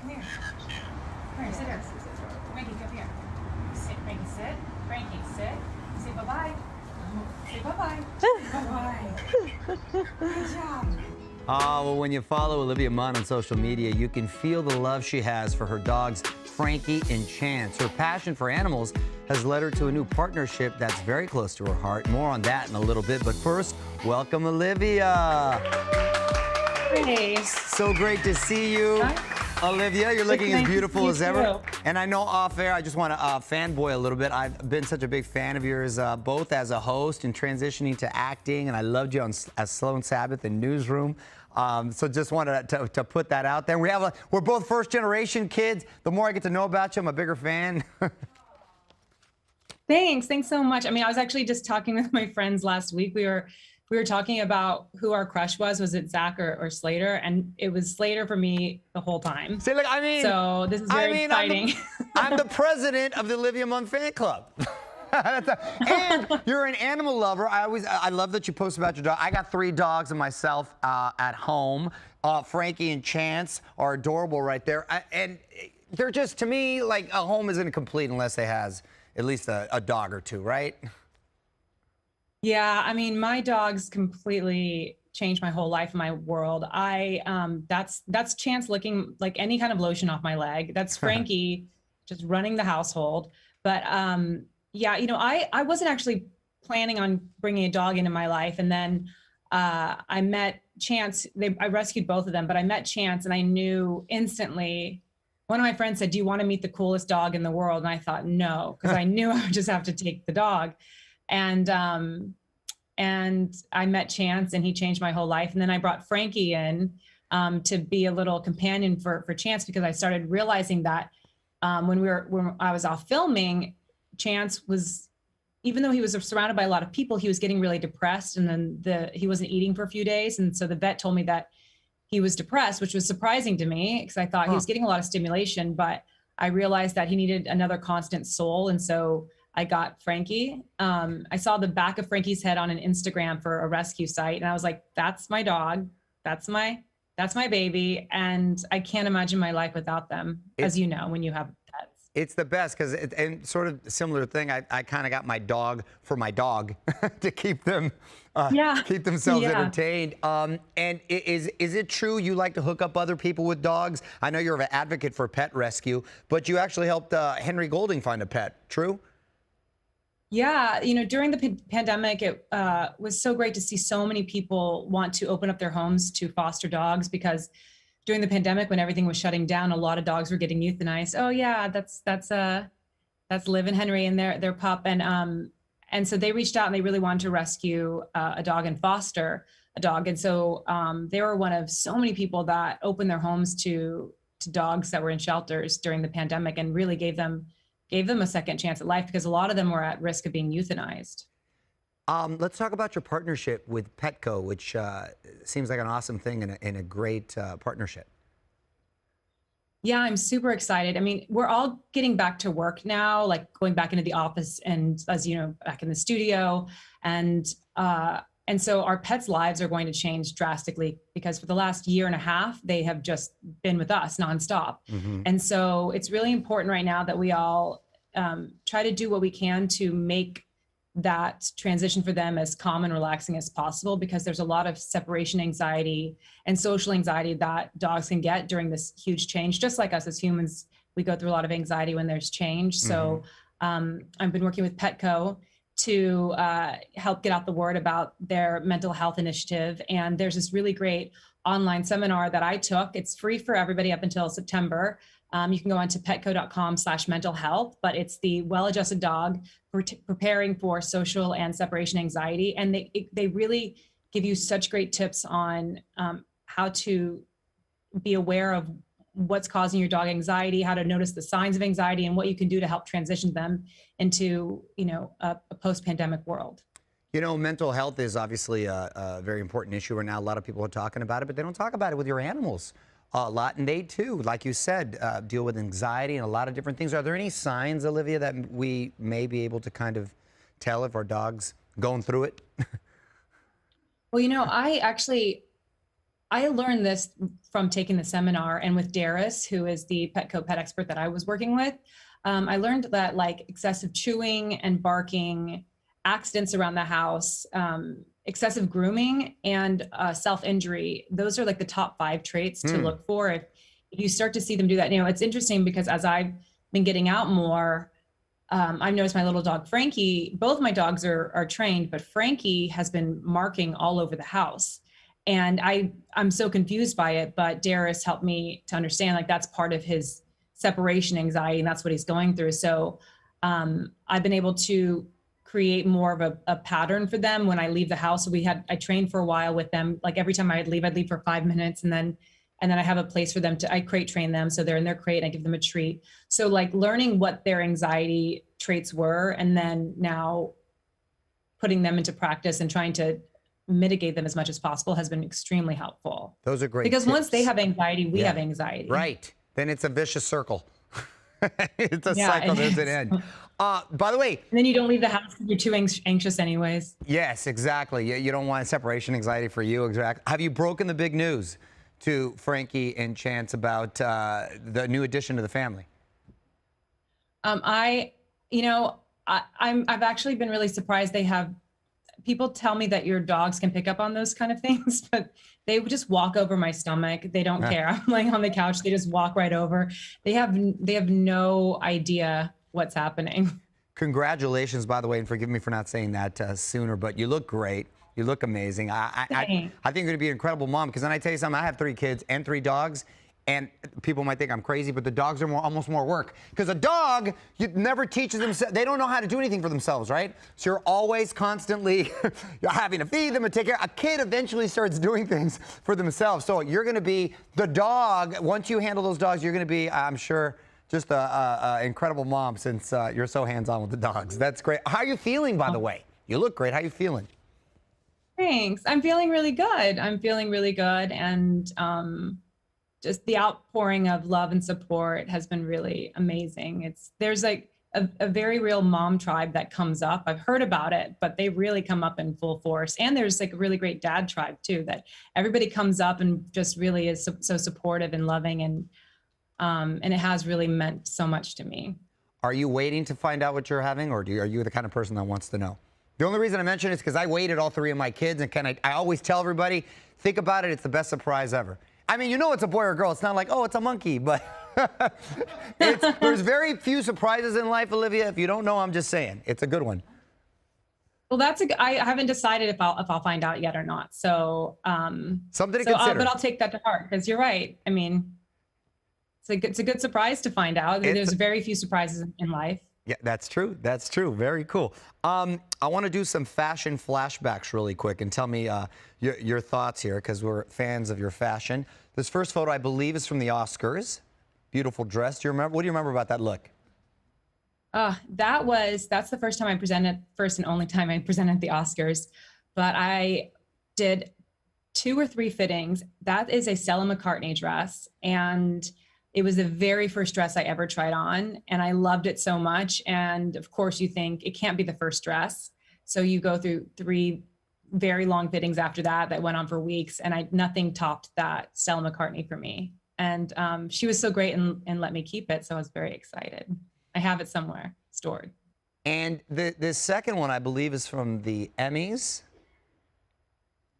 Come here. Come here, sit here. Frankie, come here. Sit, Frankie, sit. Frankie, sit. Say bye-bye. Say bye-bye. Bye-bye. Good job. Well, when you follow Olivia Munn on social media, you can feel the love she has for her dogs, Frankie and Chance. Her passion for animals has led her to a new partnership that's very close to her heart. More on that in a little bit. But first, welcome, Olivia. Hey. So great to see you. Hi. Olivia, you're looking as beautiful as ever. Too. And I know off air, I just want to fanboy a little bit. I've been such a big fan of yours, both as a host and transitioning to acting. And I loved you on as Sloan Sabbath in Newsroom. So just wanted to put that out there. We're both first generation kids. The more I get to know about you, I'm a bigger fan. Thanks so much. I mean, I was actually just talking with my friends last week. We were talking about who our crush was. Was it Zach or Slater? And it was Slater for me the whole time. See, look, I mean, so this is very exciting. I'm the president of the Olivia Munn fan club. And you're an animal lover. I love that you post about your dog. I got 3 dogs and myself at home. Frankie and Chance are adorable right there. And they're just, to me, like a home isn't complete unless it has at least a dog or 2, right? Yeah, I mean, my dogs completely changed my whole life, my world. That's Chance licking like any kind of lotion off my leg. That's Frankie just running the household. But yeah, you know, I wasn't actually planning on bringing a dog into my life. And then I met Chance. I rescued both of them, but I met Chance and I knew instantly. One of my friends said, "Do you want to meet the coolest dog in the world?" And I thought, no, because I knew I would just have to take the dog. And I met Chance and he changed my whole life. And then I brought Frankie in to be a little companion for Chance, because I started realizing that when I was off filming, Chance was, even though he was surrounded by a lot of people, he was getting really depressed. And then he wasn't eating for a few days. And so the vet told me that he was depressed, which was surprising to me because I thought he was getting a lot of stimulation, but I realized that he needed another constant soul. And so I got Frankie. I saw the back of Frankie's head on an Instagram for a rescue site. And I was like, that's my dog. That's my baby. And I can't imagine my life without them, as you know, when you have pets. It's the best because, and sort of similar thing, I kind of got my dog for my dog to keep them, keep themselves entertained. And is it true you like to hook up other people with dogs? I know you're an advocate for pet rescue, but you actually helped Henry Golding find a pet, true? Yeah, you know, during the pandemic, it was so great to see so many people want to open up their homes to foster dogs, because during the pandemic, when everything was shutting down, a lot of dogs were getting euthanized. Oh yeah, that's Liv and Henry and their pup, and so they reached out and they really wanted to rescue a dog and foster a dog, and so they were one of so many people that opened their homes to dogs that were in shelters during the pandemic, and really gave them a second chance at life, because a lot of them were at risk of being euthanized. Let's talk about your partnership with Petco, which seems like an awesome thing and a great partnership. Yeah, I'm super excited. I mean, we're all getting back to work now, like going back into the office and, as you know, back in the studio. And so our pets' lives are going to change drastically, because for the last year and a half, they have just been with us nonstop. Mm-hmm. And so it's really important right now that we all try to do what we can to make that transition for them as calm and relaxing as possible, because there's a lot of separation anxiety and social anxiety that dogs can get during this huge change. Just like us as humans, we go through a lot of anxiety when there's change. Mm-hmm. So I've been working with Petco to help get out the word about their mental health initiative. And there's this really great online seminar that I took. It's free for everybody up until September. You can go on to petco.com/mental health, but it's the well-adjusted dog preparing for social and separation anxiety. And they really give you such great tips on how to be aware of what's causing your dog anxiety, how to notice the signs of anxiety, and what you can do to help transition them into, you know, a post-pandemic world. You know, mental health is obviously a very important issue right now. A lot of people are talking about it, but they don't talk about it with your animals a lot. And they too, like you said, deal with anxiety and a lot of different things. Are there any signs, Olivia, that we may be able to kind of tell if our dog's going through it? Well, you know, I actually I learned this from taking the seminar and with Darius, who is the Petco pet expert that I was working with. I learned that like excessive chewing and barking, accidents around the house, excessive grooming, and self-injury, those are like the top 5 traits to look for. If you start to see them do that, you know, it's interesting because as I've been getting out more, I've noticed my little dog, Frankie, both my dogs are trained, but Frankie has been marking all over the house. And I'm so confused by it, but Darius helped me to understand like that's part of his separation anxiety and that's what he's going through. So I've been able to create more of a pattern for them when I leave the house. So I trained for a while with them. Like every time I'd leave for 5 minutes and then I have a place for them I crate train them. So they're in their crate and I give them a treat. So like learning what their anxiety traits were and then now putting them into practice and trying to mitigate them as much as possible has been extremely helpful. Those are great because tips. once they have anxiety, we have anxiety. Right. Then it's a vicious circle. It's a cycle that doesn't end. By the way. And then you don't leave the house because you're too anxious anyways. Yes, exactly. You don't want separation anxiety for you. Exactly. Have you broken the big news to Frankie and Chance about the new addition to the family? I've actually been really surprised. People tell me that your dogs can pick up on those kind of things, but they would just walk over my stomach. They don't care. I'm laying on the couch. They just walk right over. They have no idea what's happening. Congratulations, by the way, and forgive me for not saying that sooner, but you look great. You look amazing. I think you're going to be an incredible mom because then I tell you something, I have 3 kids and 3 dogs. And people might think I'm crazy, but the dogs are almost more work. Because a dog, you never teaches them, they don't know how to do anything for themselves, right? So you're always constantly you're having to feed them and take care. A kid eventually starts doing things for themselves. So you're going to be the dog. Once you handle those dogs, you're going to be, I'm sure, just an incredible mom since you're so hands-on with the dogs. That's great. How are you feeling, by the way? You look great. How are you feeling? Thanks. I'm feeling really good. And just the outpouring of love and support has been really amazing. There's like a very real mom tribe that comes up. I've heard about it, but they really come up in full force. And there's like a really great dad tribe too, that everybody comes up and just really is so supportive and loving. And it has really meant so much to me. Are you waiting to find out what you're having, or are you the kind of person that wants to know? The only reason I mention it is because I waited all 3 of my kids, and I always tell everybody, think about it, it's the best surprise ever. I mean, you know it's a boy or girl. It's not like, oh, it's a monkey, but there's very few surprises in life, Olivia. If you don't know, I'm just saying. It's a good one. Well, I haven't decided if I'll find out yet or not. So something to consider. But I'll take that to heart because you're right. I mean, it's a good surprise to find out. There's very few surprises in life. Yeah, that's true. That's true. Very cool. I want to do some fashion flashbacks really quick and tell me your thoughts here because we're fans of your fashion. This first photo, I believe, is from the Oscars. Beautiful dress. Do you remember? What do you remember about that look? That's the first and only time I presented at the Oscars. But I did 2 or 3 fittings. That is a Stella McCartney dress, and it was the very first dress I ever tried on, and I loved it so much. And of course, you think it can't be the first dress, so you go through 3 very long fittings after that went on for weeks, and nothing topped that Stella McCartney for me. And she was so great and let me keep it, so I was very excited. I have it somewhere stored. And the second one, I believe, is from the Emmys.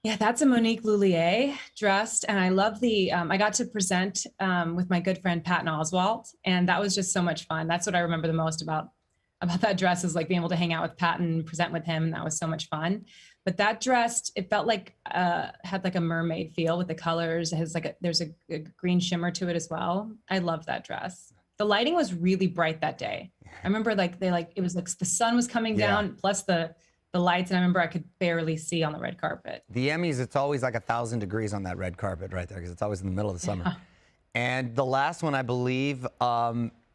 Yeah, that's a Monique Lhuillier dress. And I love I got to present with my good friend, Patton Oswalt. And that was just so much fun. That's what I remember the most about that dress is like being able to hang out with Patton and present with him. And that was so much fun. But that dress, it felt like, had like a mermaid feel with the colors. It has there's a green shimmer to it as well. I loved that dress. The lighting was really bright that day. I remember it was like the sun was coming down plus the lights, and I remember I could barely see on the red carpet. The Emmys, it's always like 1,000 degrees on that red carpet right there because it's always in the middle of the summer. And the last one, I believe,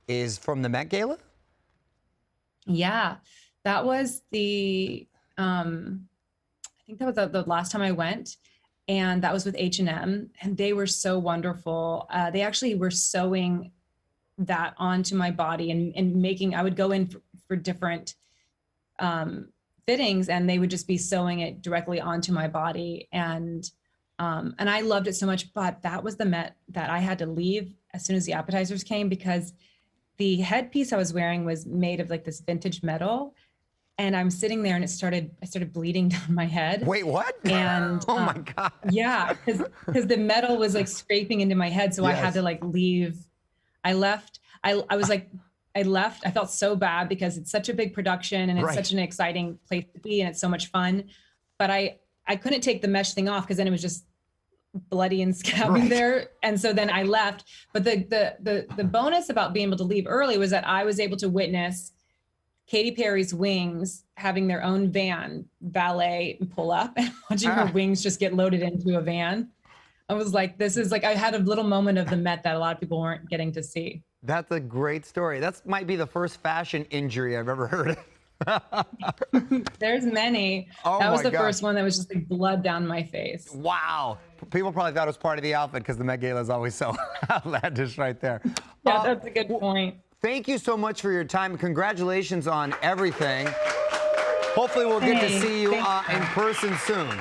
is from the Met Gala? Yeah, that was I think that was the last time I went, and that was with H&M, and they were so wonderful. They actually were sewing that onto my body and I would go in for different fittings, and they would just be sewing it directly onto my body. And And I loved it so much, but that was the Met that I had to leave as soon as the appetizers came, because the headpiece I was wearing was made of like this vintage metal. And I'm sitting there and I started bleeding down my head. Wait, what? And oh my God. Yeah, because the metal was like scraping into my head. So I had to like leave. I left. I left. I felt so bad because it's such a big production and it's such an exciting place to be and it's so much fun. But I couldn't take the mesh thing off because then it was just bloody and scabby there. And so then I left. But the bonus about being able to leave early was that I was able to witness Katy Perry's wings having their own van valet and pull up and watching her wings just get loaded into a van. I was like, this is like, I had a little moment of the Met that a lot of people weren't getting to see. That's a great story. That might be the first fashion injury I've ever heard of. There's many. Oh that was the first one that was just like blood down my face. Wow. People probably thought it was part of the outfit because the Met Gala is always so outlandish right there. Yeah, that's a good point. Thank you so much for your time. Congratulations on everything. Hopefully we'll get to see you in person soon.